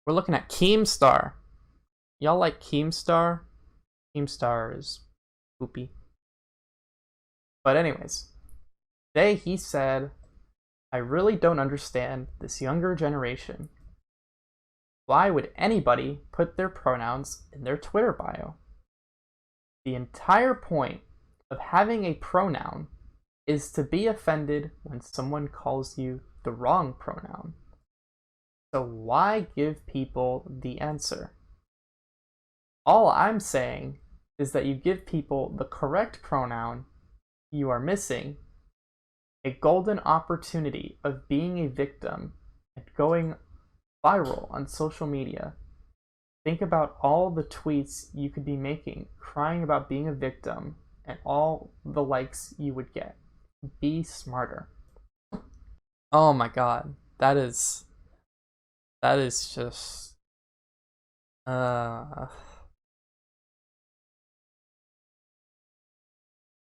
We're looking at Keemstar. Y'all like Keemstar? Keemstar is poopy. But anyways, today he said, I really don't understand this younger generation. Why would anybody put their pronouns in their Twitter bio? The entire point of having a pronoun is to be offended when someone calls you the wrong pronoun. So why give people the answer? All I'm saying is that you give people the correct pronoun, you are missing a golden opportunity of being a victim and going viral on social media. Think about all the tweets you could be making crying about being a victim and all the likes you would get. Be smarter. Oh my god, that is just uh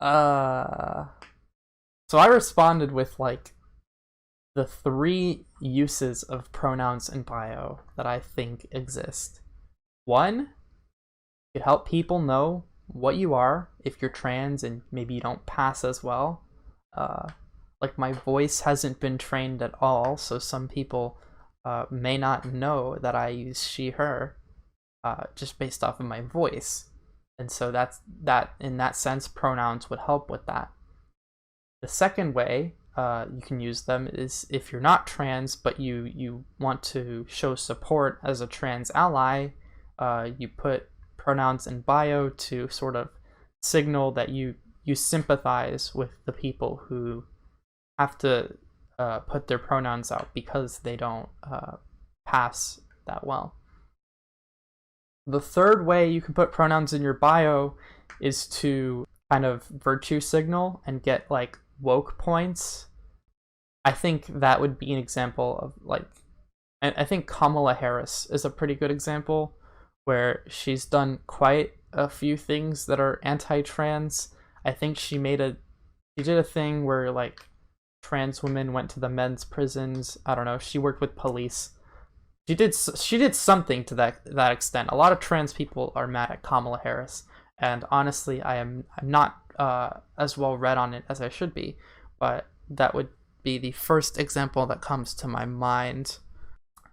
uh so I responded with like the 3 uses of pronouns in bio that I think exist. 1, it help people know what you are if you're trans and maybe you don't pass as well. Like my voice hasn't been trained at all, so some people may not know that I use she, her, just based off of my voice. And so that in that sense, pronouns would help with that. The second way you can use them is if you're not trans, but you want to show support as a trans ally, you put pronouns in bio to sort of signal that you sympathize with the people who have to put their pronouns out because they don't pass that well. The third way you can put pronouns in your bio is to kind of virtue signal and get like woke points. I think that would be an example of like, I think Kamala Harris is a pretty good example where she's done quite a few things that are anti-trans. I think she did a thing where like trans women went to the men's prisons. I don't know. She worked with police. She did something to that extent. A lot of trans people are mad at Kamala Harris, and honestly, I'm not as well read on it as I should be. But that would be the first example that comes to my mind.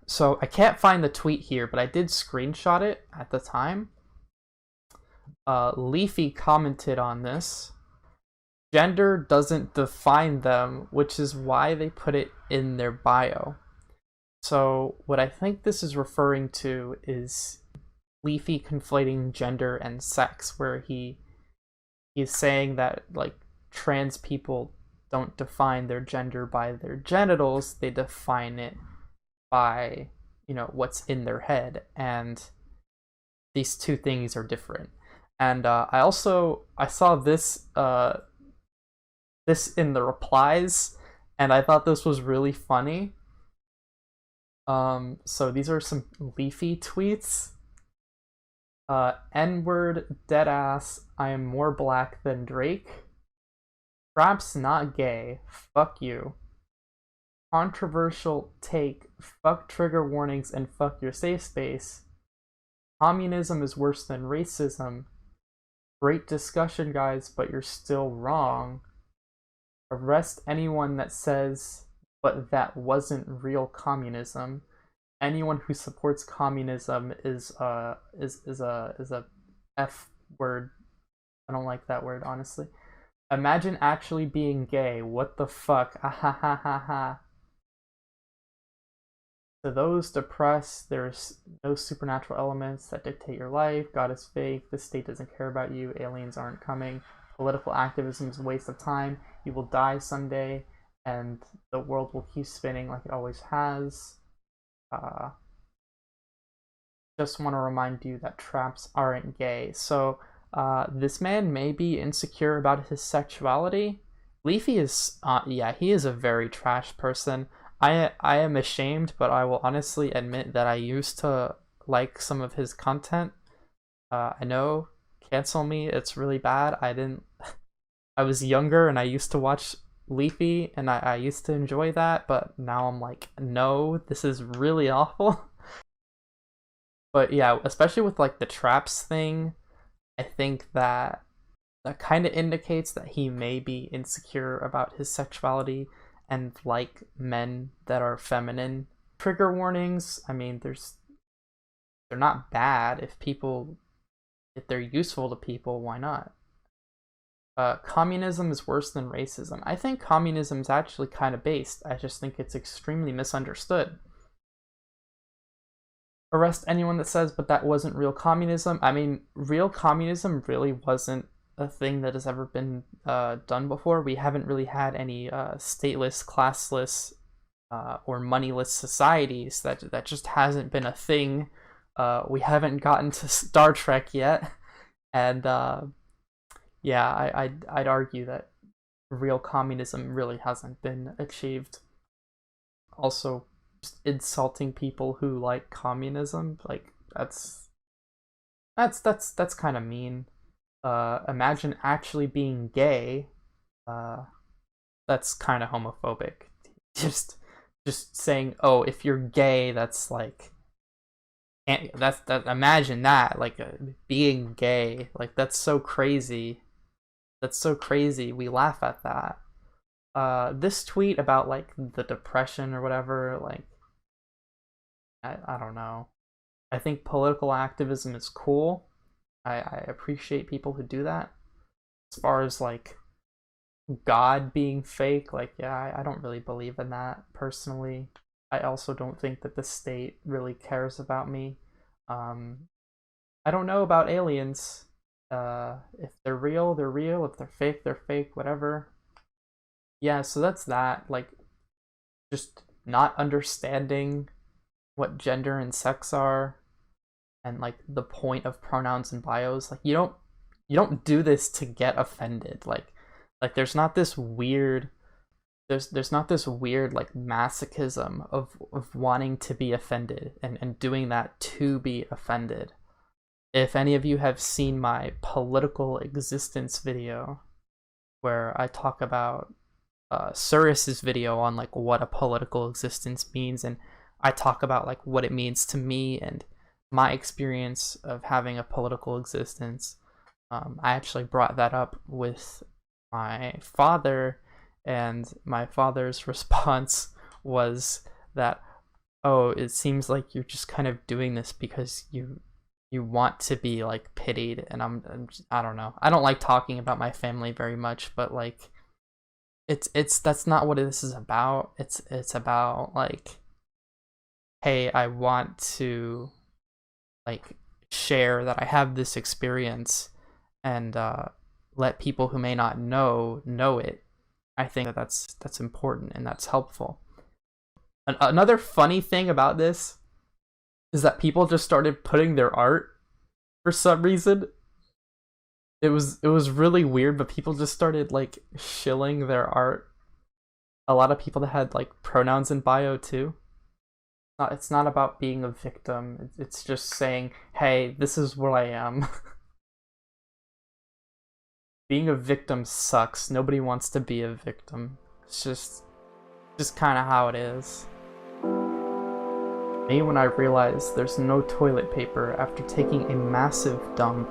So I can't find the tweet here, but I did screenshot it at the time. Leafy commented on this. Gender doesn't define them, which is why they put it in their bio. So what I think this is referring to is Leafy conflating gender and sex, where he's saying that like trans people don't define their gender by their genitals, they define it by, you know, what's in their head, and these two things are different. And I saw this this in the replies, and I thought this was really funny. So these are some Leafy tweets. N-word, deadass, I am more black than Drake. Trap's not gay, fuck you. Controversial take, fuck trigger warnings and fuck your safe space. Communism is worse than racism. Great discussion, guys, but you're still wrong. Arrest anyone that says, but that wasn't real communism. Anyone who supports communism is a F word. I don't like that word, honestly. Imagine actually being gay. What the fuck? Ah ha ha ha ha. To those depressed, there's no supernatural elements that dictate your life. God is fake. The state doesn't care about you. Aliens aren't coming. Political activism is a waste of time. You will die someday, and the world will keep spinning like it always has. Just want to remind you that traps aren't gay. So this man may be insecure about his sexuality. Leafy is, yeah, he is a very trash person. I am ashamed, but I will honestly admit that I used to like some of his content. I know, cancel me, it's really bad. I was younger and I used to watch Leafy and I used to enjoy that, but now I'm like, no, this is really awful. But yeah, especially with like the traps thing, I think that kind of indicates that he may be insecure about his sexuality and like men that are feminine. Trigger warnings, I mean, they're not bad if they're useful to people, why not? Communism is worse than racism. I think communism is actually kind of based. I just think it's extremely misunderstood. Arrest anyone that says, but that wasn't real communism. I mean, real communism really wasn't a thing that has ever been done before. We haven't really had any stateless, classless, or moneyless societies. That just hasn't been a thing. We haven't gotten to Star Trek yet, and yeah, I'd argue that real communism really hasn't been achieved. Also, just insulting people who like communism, like that's kind of mean. Imagine actually being gay. Uh, that's kind of homophobic. Just saying, oh, if you're gay, that's like, that. Imagine that, like being gay, like that's so crazy. That's so crazy. We laugh at that. This tweet about like the depression or whatever, like I don't know. I think political activism is cool. I appreciate people who do that. As far as like God being fake, like yeah, I don't really believe in that personally. I also don't think that the state really cares about me. I don't know about aliens. If they're real, they're real. If they're fake, whatever. Yeah, so that's that. Like, just not understanding what gender and sex are, and like the point of pronouns and bios. Like, you don't do this to get offended. Like there's not this weird like masochism of wanting to be offended and doing that to be offended. If any of you have seen my political existence video, where I talk about Suris's video on like what a political existence means, and I talk about like what it means to me and my experience of having a political existence. I actually brought that up with my father, and my father's response was that, oh, it seems like you're just kind of doing this because you want to be like pitied. And I don't know, I don't like talking about my family very much, but like it's that's not what this is about. It's about like, hey, I want to like share that I have this experience, and let people who may not know it. I think that that's important and that's helpful. Another funny thing about this is that people just started putting their art for some reason. It was really weird, but people just started like shilling their art. A lot of people that had like pronouns in bio too. It's not about being a victim. It's just saying, hey, this is where I am. Being a victim sucks. Nobody wants to be a victim. It's just kind of how it is. Me when I realized there's no toilet paper after taking a massive dump.